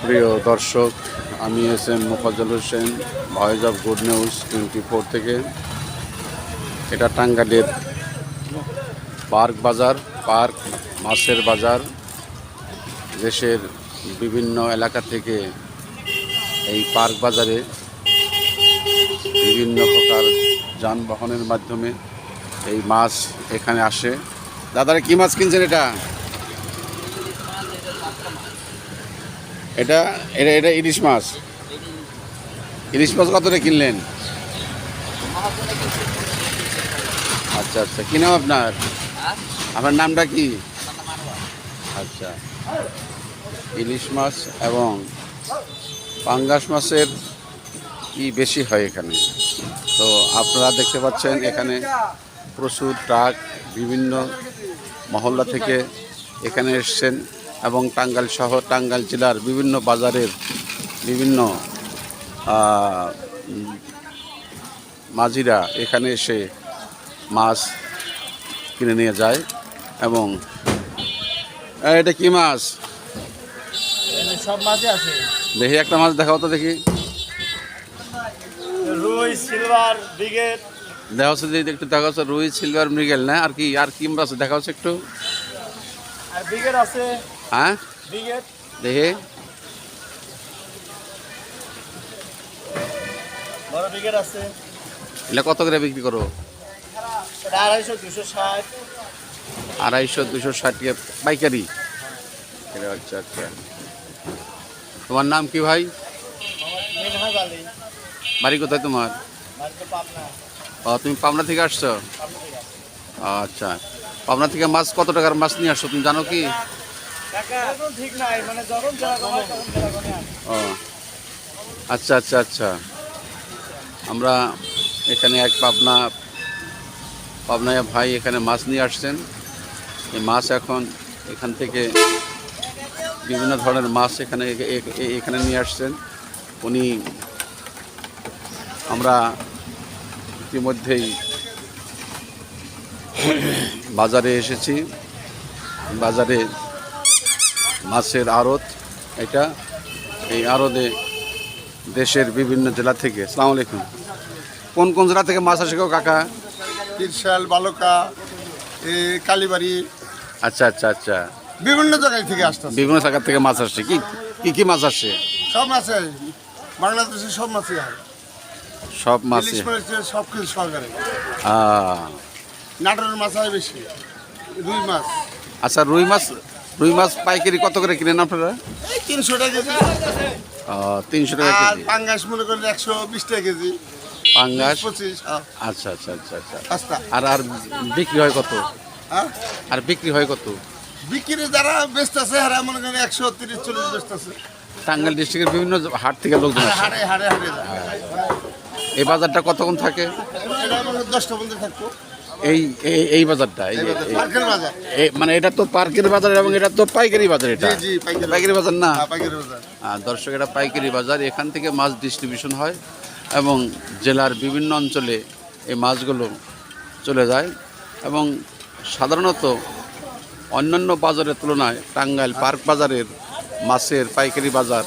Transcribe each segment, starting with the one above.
প্রিয় দর্শক, আমি SM. Mofazzal Hossain, voice of good news 24 থেকে। এটা টাঙ্গাইলের পার্ক বাজার, পার্ক মাছের বাজার। দেশের বিভিন্ন এলাকা থেকে এই পার্ক বাজারে বিভিন্ন প্রকার যানবাহনের মাধ্যমে এই মাছ এখানে আসে। দাদারা কি মাছ কিনছেন? এটা এটা এটা ইলিশ মাছ। ইলিশ মাছ কত করে কিনলেন? আচ্ছা আচ্ছা, কি নাম আপনার? আপনার নামটা কি? আচ্ছা, ইলিশ মাছ এবং পাঙ্গাস মাছের কি বেশি হয় এখানে। তো আপনারা দেখতে পাচ্ছেন এখানে প্রচুর ট্রাক বিভিন্ন মহল্লা থেকে এখানে এসছেন এবং টাঙ্গাইল শহর, টাঙ্গাইল জেলার বিভিন্ন বাজারের বিভিন্ন মাঝিরা এখানে এসে মাছ কিনে নিয়ে যায়। এবং এটা কি মাছ? সব মাছই আছে। দেখি একটা মাছ দেখাও তো দেখি। রুই, সিলভার, ব্রিগেড। দেখা হচ্ছে যে একটু দেখা হচ্ছে রুই, সিলভার, মৃগেল, না আর কি মাছ দেখা হচ্ছে একটু? আর ব্রিগেড আছে। হ্যাঁ, ব্রিগেড দেখি। বড় ব্রিগেড আছে। এটা কত করে বিক্রি করো? এটা 250, 260। 250, 260 টাকা পাইকারি। আচ্ছা আচ্ছা, তোমার নাম কি ভাই? মিনহাজ আলী। বাড়ি কোথায় তোমার? বাড়িতে পাবনা। তুমি পাবনা থেকে আসছো? পাবনা থেকে আসছে। আচ্ছা, পাবনা থেকে মাছ কত টাকার মাছ নিয়ে আসছো তুমি জানো কি? এখন ঠিক নাই, মানে যখন যেরকম হয় তখন সেরকমই আসে। ও আচ্ছা আচ্ছা আচ্ছা, আমরা এখানে এক পাবনায় ভাই এখানে মাছ নিয়ে আসছেন। এই মাছ এখন এখান থেকে বিভিন্ন ধরনের মাছ এখানে নিয়ে আসছেন উনি। আমরা ইতিমধ্যেই বাজারে এসেছি। বাজারে মাছের আড়ত এটা। এই আড়তে দেশের বিভিন্ন জেলা থেকে। আসসালামু আলাইকুম। কোন কোন জেলা থেকে মাছ আসে গো কাকা? তিরশাল, বালুকা, কালীবাড়ি, আচ্ছা আচ্ছা আচ্ছা, বিভিন্ন জায়গায় থেকে আসতেছে। বিভিন্ন জায়গা থেকে মাছ আসছে। কি কি কি মাছ আসছে? সব মাছে বাংলাদেশের সব মাছই হয়। সব মাছ। ইলিশ মাছ সব কিছু সরকারি। নাটোরের মাছ হয় বেশি, রুই মাছ। আচ্ছা, রুই মাছ পাইকারি কত করে কিনেন আপনারা? এই 300 টাকা কেজি। 300 টাকা আর কেজি। পাঙ্গাস মনে করেন 120 টাকা কেজি। পাঙ্গাস 25। আচ্ছা আচ্ছা আচ্ছা আচ্ছা। সস্তা। আর বিক্রি হয় কত? হ্যাঁ, আর বিক্রি হয় কত? বিক্রি যারা বেচতেছে হারা মনে করেন 130-40 বেচতেছে। টাঙ্গাইল ডিস্ট্রিক্টের বিভিন্ন হাট থেকে লোকজন আসে। হারে হারে হারে যায়। এই বাজারটা কতক্ষণ থাকে? এটা মনে 10টা পর্যন্ত থাকবো। এই বাজারটা পার্কের বাজার। মানে এটা তো পার্কের বাজার এবং এটা তো পাইকারি বাজার। এটা জি জি, পাইকারি বাজার না? হ্যাঁ, পাইকারি বাজার। দর্শক, এটা পাইকারি বাজার। এখান থেকে মাছ ডিস্ট্রিবিউশন হয় এবং জেলার বিভিন্ন অঞ্চলে এই মাছগুলো চলে যায়। এবং সাধারণত অন্যান্য বাজারের তুলনায় টাঙ্গাইল পার্ক বাজারের মাছের পাইকারি বাজার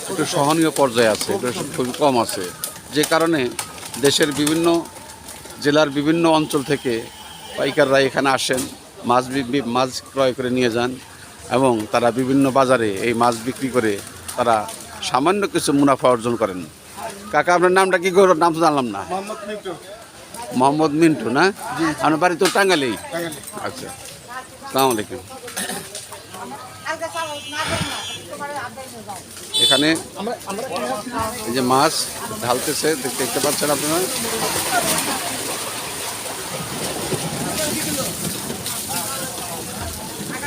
একটু সহনীয় পর্যায়ে আছে, একটু খুবই কম আছে। যে কারণে দেশের বিভিন্ন জেলার বিভিন্ন অঞ্চল থেকে পাইকাররা এখানে আসেন, মাছ ক্রয় করে নিয়ে যান এবং তারা বিভিন্ন বাজারে এই মাছ বিক্রি করে তারা সামান্য কিছু মুনাফা অর্জন করেন। কাকা, আপনার নামটা কি করে? নাম তো জানলাম না। মোহাম্মদ মিন্টু। মোহাম্মদ মিন্টু, না? আপনার বাড়ি তো টাঙ্গাইলেই? টাঙ্গাইলে। আচ্ছা, আসসালামু আলাইকুম। এখানে এই যে মাছ ঢালতেছে দেখতে পাচ্ছেন আপনারা।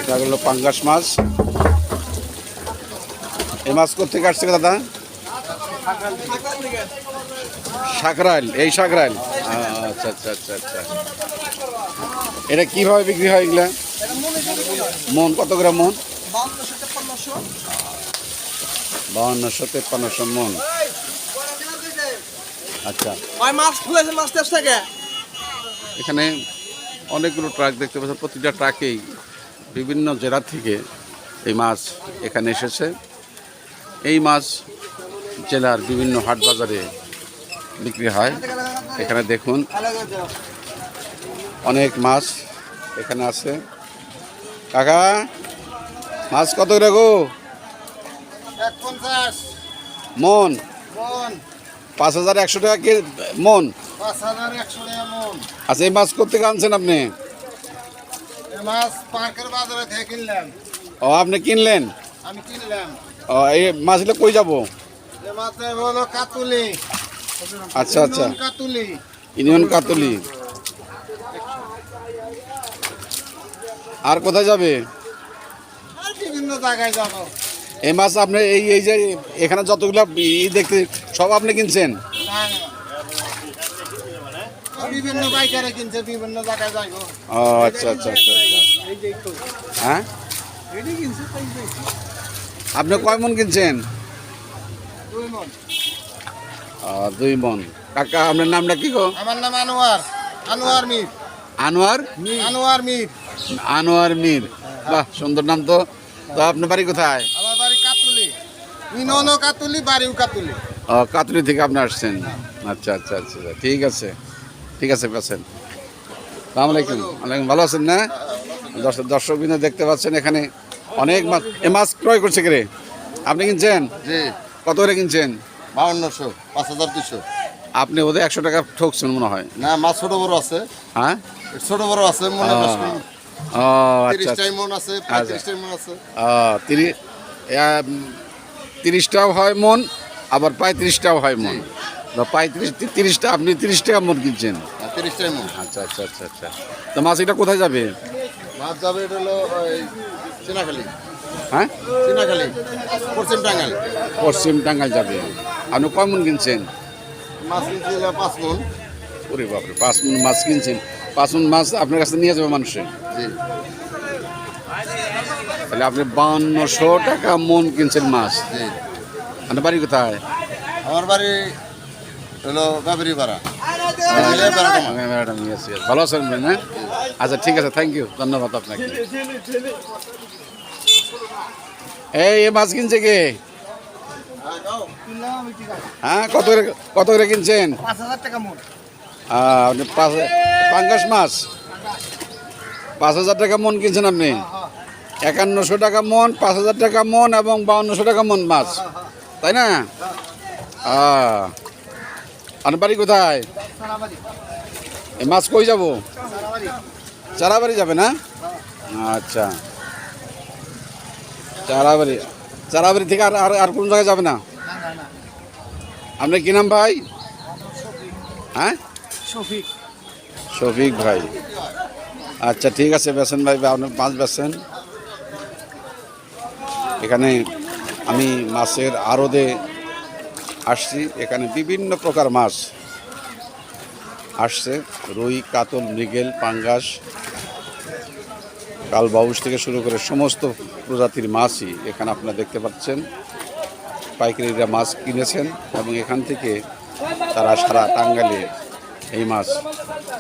এটা হলো পাঙ্গাস মাছ। এই মাছ কোথেকে আসছে দাদা? সাকরাইল। এই সাকরাইল। আচ্ছা আচ্ছা আচ্ছা আচ্ছা। এটা কিভাবে বিক্রি হয় এগুলা? মন কত করে মন? 5200-5300 মন। আচ্ছা, এখানে অনেকগুলো ট্রাক দেখতে পাচ্ছেন। প্রতিটা ট্রাকেই বিভিন্ন জেলা থেকে এই মাছ এখানে এসেছে। এই মাছ জেলার বিভিন্ন হাট বাজারে বিক্রি হয়। এখানে দেখুন অনেক মাছ এখানে আছে। কাকা মাছ কত করে গো? 150 মন মন, 5100 টাকা কে মন। 5100 টাকা মন। আচ্ছা এই মাছ কোথেকে আনছেন আপনি? এই মাছ পার্কের বাজারে থেকে কিনলাম। ও আপনি কিনলেন? আমি কিনলাম। ও এই মাছগুলো কই যাব? এই মাছের হলো কাতুলি। আচ্ছা আচ্ছা, ইউনিয়ন কাতুলি। ইউনিয়ন কাতলি। আর কোথায় যাবে? আর বিভিন্ন জায়গায় যাবো। এই মাছ আপনি এই এই যে এখানে যতগুলো দেখতে সব আপনি কিনছেন? না না, বিভিন্ন বাইকারে কিনছে, বিভিন্ন জায়গায় যাইবো। ও আচ্ছা আচ্ছা আচ্ছা আচ্ছা। হ্যাঁ আপনি কয় মন কিনছেন? 2 মণ। 2 মন। কাকা আপনার নামটা কি গো? আমার নাম আনোয়ার, আনোয়ার মির। আনোয়ার? আনোয়ার মির। আনোয়ার মির, বাহ সুন্দর নাম তো। তো আপনার বাড়ি কোথায়? আমার বাড়ি কাতুলি, ইউনিয়নও কাতুলি, বাড়িও কাতুলি। ও কাতুলি থেকে আপনি আসছেন। আচ্ছা আচ্ছা আচ্ছা, ঠিক আছে ঠিক আছে আছেন। আসসালামু আলাইকুম। ওয়ালাইকুম, ভালো আছেন না? দর্শকবৃন্দ দেখতে পাচ্ছেন এখানে অনেক মাছ। এ মাছ ক্রয় করছে কে রে? আপনি কিনছেন? জি, কত করে কিনছেন? 5200, 5200। আপনি ওদের 100 টাকা ঠকছেন মনে হয়। না, মাছ ছোট বড় আছে। হ্যাঁ ছোট বড় আছে, মনে ও 10 আচ্ছা 30 মন আছে, 35 মন আছে। 30টাও হয় মন, আবার 35টাও হয় মন। 30টা আপনি 30 টাকা মন কিনছেন। 30 মন। আচ্ছা আচ্ছা আচ্ছা আচ্ছা। তো মাছ এটা কোথায় যাবে? মাছ যাবে, এটা হলো ওই চিনাখালি। হ্যাঁ চিনাখালি, পশ্চিম টাঙ্গাইল। পশ্চিম টাঙ্গাইল যাবে। আপনি কয় মন কিনছেন? মাছ কিনছি 5 মন। ওরে বাপরে, 5 মন মাছ কিনছেন। 5 মন মাছ আপনার কাছে নিয়ে যাবে মানুষে? জি। তাহলে আপনি 5200 টাকা মন কিনছেন মাছ। জি। আপনার বাড়ি কোথায়? আমার বাড়ি হলো গাবরি পাড়া। ম্যাডাম ভালো আছেন না? আচ্ছা ঠিক আছে, থ্যাংক ইউ, ধন্যবাদ আপনাকে। এই মাছ কিনছে কে? হ্যাঁ কত করে কিনছেন? 5000 টাকা মন। আপনি পাঙ্গাস মাছ 5000 টাকা মন কিনছেন আপনি? 5100 টাকা মন, 5000 টাকা মন এবং 5200 টাকা মন মাছ, তাই না? আপনার বাড়ি কোথায়? এই মাছ কই যাব? চারাবাড়ি যাবে না? আচ্ছা, চারাবাড়ি থেকে আর কোন জায়গায় যাবে না? আপনার কি নাম ভাই? হ্যাঁ শফিক ভাই। আচ্ছা ঠিক আছে, বেছেন ভাই, আপনি মাছ বেছেন। এখানে আমি মাছের আড়তে আসছি। এখানে বিভিন্ন প্রকার মাছ আসছে, রুই, কাতল, মৃগেল, পাঙ্গাস, কালবাউস থেকে শুরু করে সমস্ত প্রজাতির মাছই এখানে আপনারা দেখতে পাচ্ছেন। পাইকারিরা মাছ কিনেছেন এবং এখান থেকে তারা সারা টাঙ্গাইলে এই মাছ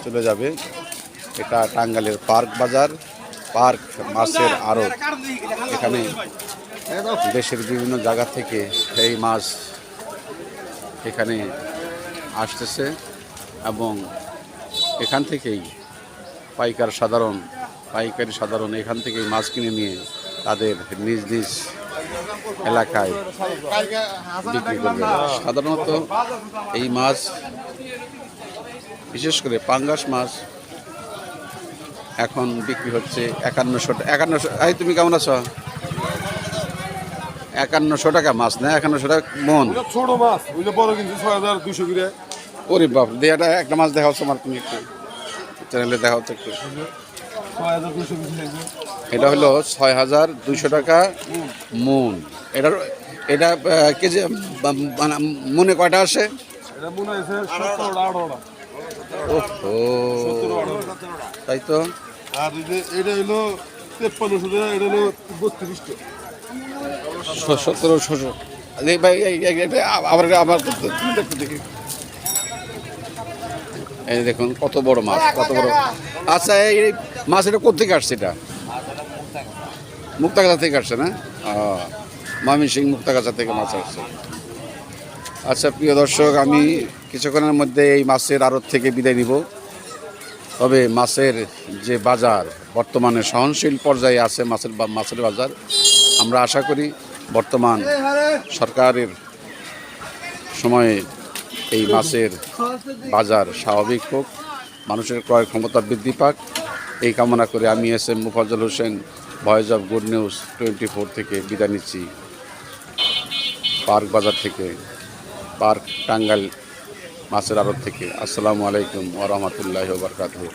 চলে যাবে। এটা টাঙ্গাইলের পার্ক বাজার, পার্ক মাছের আড়ত। এখানে দেশের বিভিন্ন জায়গা থেকে এই মাছ এখানে আসতেছে এবং এখান থেকেই পাইকারি সাধারণ এখান থেকেই মাছ কিনে নিয়ে তাদের নিজ নিজ এলাকায় বিক্রি করবে। সাধারণত এই মাছ, বিশেষ করে পাঙ্গাস মাছ, এখন বিক্রি হচ্ছে 5100। এই তুমি কেমন আছো? 5100 টাকা মাছ না? 5100 টাকা মন। ছোট মাছ, ওইটা বড় কিন্তু 6200 করে। ওরে বাপ, দেখাটা একটা মাছ দেখাও তোমার, তুমি একটু চ্যানেলে দেখাও তো একটু। 6200 করে। এটা হলো 6200 টাকা মন। এটা কেজি মানে মনে কয়টা আসে? এটা মনে হয়েছে 17টা 18টা। ওহো, তাই তো। আর এটা হলো 5300 টাকা, এটা হলো 32টা। 1700। ভাই আবার একটু দেখি। এই দেখুন কত বড় মাছ, কত বড়। আচ্ছা এই মাছ এটা কোথেকে আসছে? এটা মুক্তাগাছা থেকে আসছে না? ময়মনসিংহ মুক্তাগাছা থেকে মাছ আসছে। আচ্ছা প্রিয় দর্শক, আমি কিছুক্ষণের মধ্যে এই মাছের আড়ত থেকে বিদায় নিব। তবে মাছের যে বাজার বর্তমানে সহনশীল পর্যায়ে আছে, মাছের বাজার। আমরা আশা করি বর্তমান সরকারের সময়ে এই মাছের বাজার স্বাভাবিক হোক, মানুষের ক্রয় ক্ষমতা বৃদ্ধি পাক, এই কামনা করে আমি SM. Mofazzal Hossain, voice of good news 24 থেকে বিদায় নিচ্ছি। পার্ক বাজার থেকে, পার্ক টাঙ্গাইল মাছের আড়ত থেকে। আসসালামু আলাইকুম ওয়া রাহমাতুল্লাহি ওয়া বারাকাতুহু।